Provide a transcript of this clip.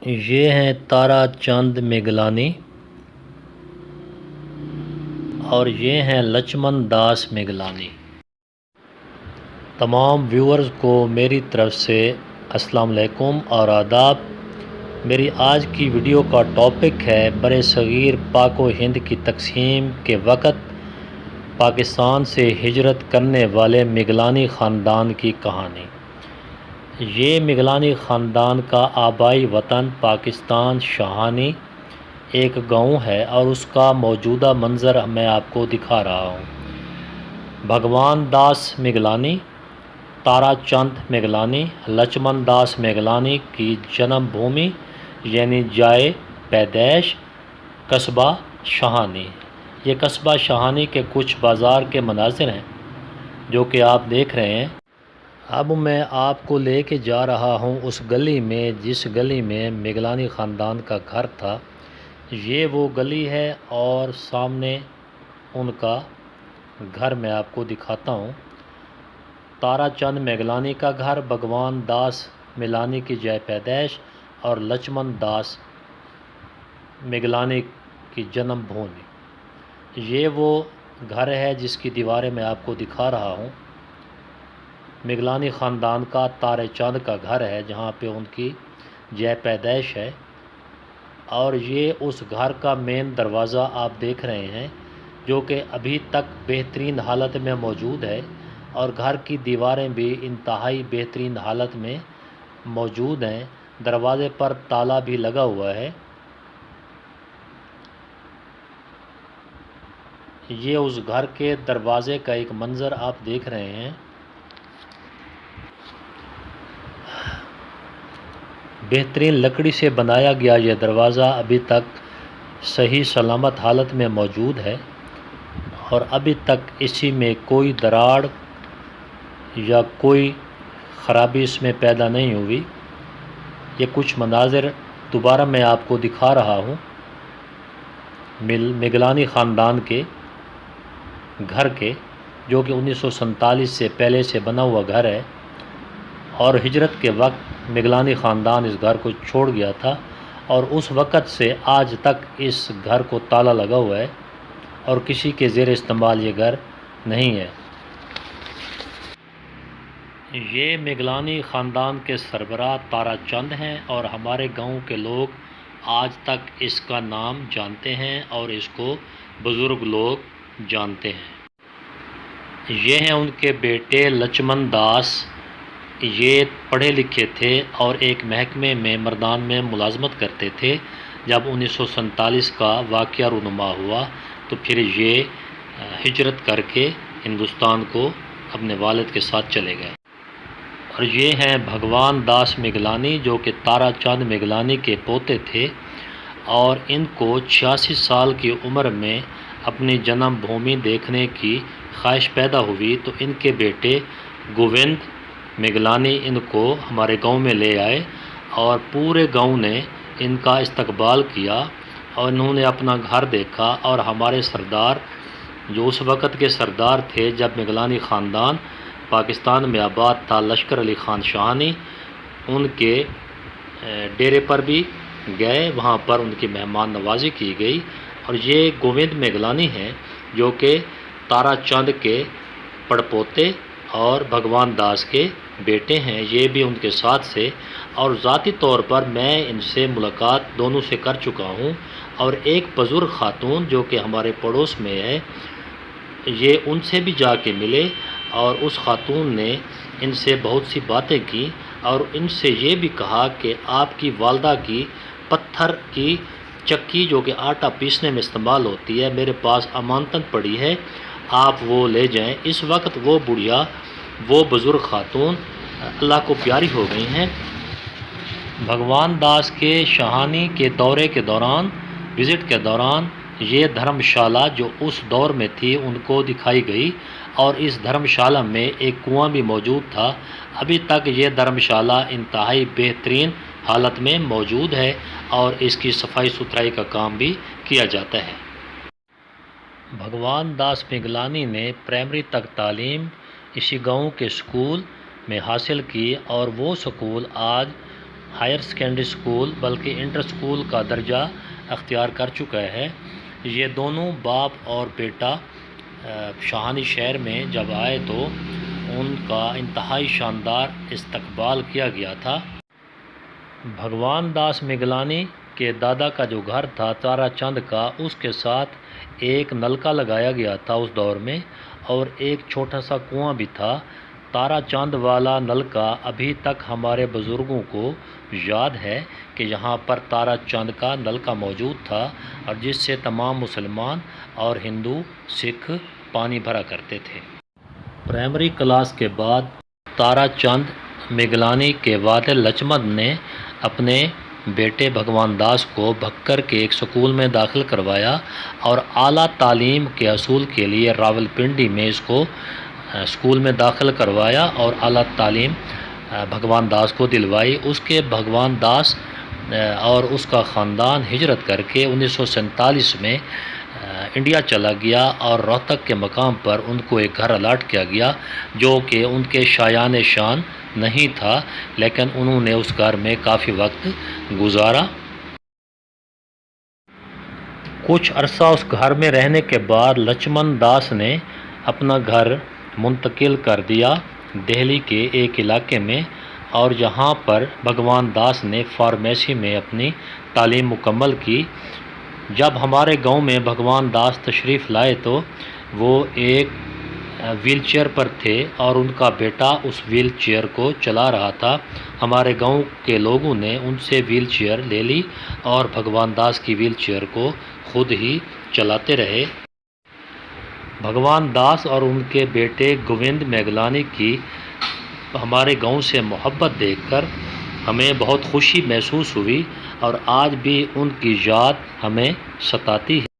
یہ ہیں تارا چند میگلانی اور یہ ہیں لچمن داس میگلانی۔ تمام ویورز کو میری طرف سے السلام علیکم اور آداب۔ میری آج کی ویڈیو کا ٹاپک ہے بر صغیر پاک و ہند کی تقسیم کے وقت پاکستان سے ہجرت کرنے والے میگلانی خاندان کی کہانی۔ یہ میگلانی خاندان کا آبائی وطن پاکستان شاہانی ایک گاؤں ہے اور اس کا موجودہ منظر میں آپ کو دکھا رہا ہوں۔ بھگوان داس میگلانی، تارا چند میگلانی، لچمن داس میگلانی کی جنم بھومی یعنی جائے پیدائش قصبہ شاہانی۔ یہ قصبہ شاہانی کے کچھ بازار کے مناظر ہیں جو کہ آپ دیکھ رہے ہیں۔ اب میں آپ کو لے کے جا رہا ہوں اس گلی میں جس گلی میں میگلانی خاندان کا گھر تھا۔ یہ وہ گلی ہے اور سامنے ان کا گھر میں آپ کو دکھاتا ہوں۔ تارا چند میگلانی کا گھر، بھگوان داس میگلانی کی جائے پیدائش اور لچمن داس میگلانی کی جنم بھومی۔ یہ وہ گھر ہے جس کی دیواریں میں آپ کو دکھا رہا ہوں۔ میگلانی خاندان کا تارے چند کا گھر ہے جہاں پہ ان کی جائے پیدائش ہے، اور یہ اس گھر کا مین دروازہ آپ دیکھ رہے ہیں جو کہ ابھی تک بہترین حالت میں موجود ہے، اور گھر کی دیواریں بھی انتہائی بہترین حالت میں موجود ہیں۔ دروازے پر تالا بھی لگا ہوا ہے۔ یہ اس گھر کے دروازے کا ایک منظر آپ دیکھ رہے ہیں۔ بہترین لکڑی سے بنایا گیا یہ دروازہ ابھی تک صحیح سلامت حالت میں موجود ہے، اور ابھی تک اسی میں کوئی دراڑ یا کوئی خرابی اس میں پیدا نہیں ہوئی۔ یہ کچھ مناظر دوبارہ میں آپ کو دکھا رہا ہوں میگلانی خاندان کے گھر کے، جو کہ 1947 سے پہلے سے بنا ہوا گھر ہے، اور ہجرت کے وقت میگلانی خاندان اس گھر کو چھوڑ گیا تھا، اور اس وقت سے آج تک اس گھر کو تالا لگا ہوا ہے اور کسی کے زیر استعمال یہ گھر نہیں ہے۔ یہ میگلانی خاندان کے سربراہ تارا چند ہیں، اور ہمارے گاؤں کے لوگ آج تک اس کا نام جانتے ہیں اور اس کو بزرگ لوگ جانتے ہیں۔ یہ ہیں ان کے بیٹے لچمن داس۔ یہ پڑھے لکھے تھے اور ایک محکمے میں مردان میں ملازمت کرتے تھے۔ جب 1947 کا واقعہ رونما ہوا تو پھر یہ ہجرت کر کے ہندوستان کو اپنے والد کے ساتھ چلے گئے۔ اور یہ ہیں بھگوان داس میگلانی جو کہ تارا چند میگلانی کے پوتے تھے، اور ان کو 86 سال کی عمر میں اپنی جنم بھومی دیکھنے کی خواہش پیدا ہوئی، تو ان کے بیٹے گووند میگلانی ان کو ہمارے گاؤں میں لے آئے، اور پورے گاؤں نے ان کا استقبال کیا، اور انہوں نے اپنا گھر دیکھا، اور ہمارے سردار جو اس وقت کے سردار تھے جب میگلانی خاندان پاکستان میں آباد تھا، لشکر علی خان شاہانی، ان کے ڈیرے پر بھی گئے، وہاں پر ان کی مہمان نوازی کی گئی۔ اور یہ گووند میگلانی ہیں جو کہ تارا چند کے پڑپوتے اور بھگوان داس کے بیٹے ہیں، یہ بھی ان کے ساتھ سے، اور ذاتی طور پر میں ان سے ملاقات دونوں سے کر چکا ہوں، اور ایک بزرگ خاتون جو کہ ہمارے پڑوس میں ہے، یہ ان سے بھی جا کے ملے، اور اس خاتون نے ان سے بہت سی باتیں کی، اور ان سے یہ بھی کہا کہ آپ کی والدہ کی پتھر کی چکی جو کہ آٹا پیسنے میں استعمال ہوتی ہے میرے پاس امانتاً پڑی ہے، آپ وہ لے جائیں۔ اس وقت وہ بڑھیا، وہ بزرگ خاتون اللہ کو پیاری ہو گئی ہیں۔ بھگوان داس کے شاہانی کے دورے کے دوران، وزٹ کے دوران، یہ دھرم شالہ جو اس دور میں تھی ان کو دکھائی گئی، اور اس دھرم شالہ میں ایک کنواں بھی موجود تھا۔ ابھی تک یہ دھرم شالہ انتہائی بہترین حالت میں موجود ہے، اور اس کی صفائی ستھرائی کا کام بھی کیا جاتا ہے۔ بھگوان داس میگلانی نے پرائمری تک تعلیم اسی گاؤں کے اسکول میں حاصل کی، اور وہ اسکول آج ہائر سیکنڈری اسکول بلکہ انٹر اسکول کا درجہ اختیار کر چکا ہے۔ یہ دونوں باپ اور بیٹا شاہانی شہر میں جب آئے تو ان کا انتہائی شاندار استقبال کیا گیا تھا۔ بھگوان داس مگلانی کے دادا کا جو گھر تھا تارا چند کا، اس کے ساتھ ایک نلکا لگایا گیا تھا اس دور میں، اور ایک چھوٹا سا کنواں بھی تھا۔ تارا چند والا نلکا ابھی تک ہمارے بزرگوں کو یاد ہے کہ یہاں پر تارا چند کا نلکا موجود تھا، اور جس سے تمام مسلمان اور ہندو سکھ پانی بھرا کرتے تھے۔ پرائمری کلاس کے بعد تارا چند مگلانی کے والد لچمن نے اپنے بیٹے بھگوان داس کو بھکر کے ایک سکول میں داخل کروایا اور اعلیٰ تعلیم کے حصول کے لیے راول پنڈی میں اس کو اسکول میں داخل کروایا اور اعلیٰ تعلیم بھگوان داس کو دلوائی۔ اس کے بھگوان داس اور اس کا خاندان ہجرت کر کے 1947 میں انڈیا چلا گیا، اور روہتک کے مقام پر ان کو ایک گھر الاٹ کیا گیا جو کہ ان کے شایان شان نہیں تھا، لیکن انہوں نے اس گھر میں کافی وقت گزارا۔ کچھ عرصہ اس گھر میں رہنے کے بعد لچمن داس نے اپنا گھر منتقل کر دیا دہلی کے ایک علاقے میں، اور یہاں پر بھگوان داس نے فارمیسی میں اپنی تعلیم مکمل کی۔ جب ہمارے گاؤں میں بھگوان داس تشریف لائے تو وہ ایک ویل چیئر پر تھے اور ان کا بیٹا اس ویل چیئر کو چلا رہا تھا۔ ہمارے گاؤں کے لوگوں نے ان سے ویل چیئر لے لی اور بھگوان داس کی ویل چیئر کو خود ہی چلاتے رہے۔ بھگوان داس اور ان کے بیٹے گووند میگلانی کی ہمارے گاؤں سے محبت دیکھ کر ہمیں بہت خوشی محسوس ہوئی، اور آج بھی ان کی یاد ہمیں ستاتی ہے۔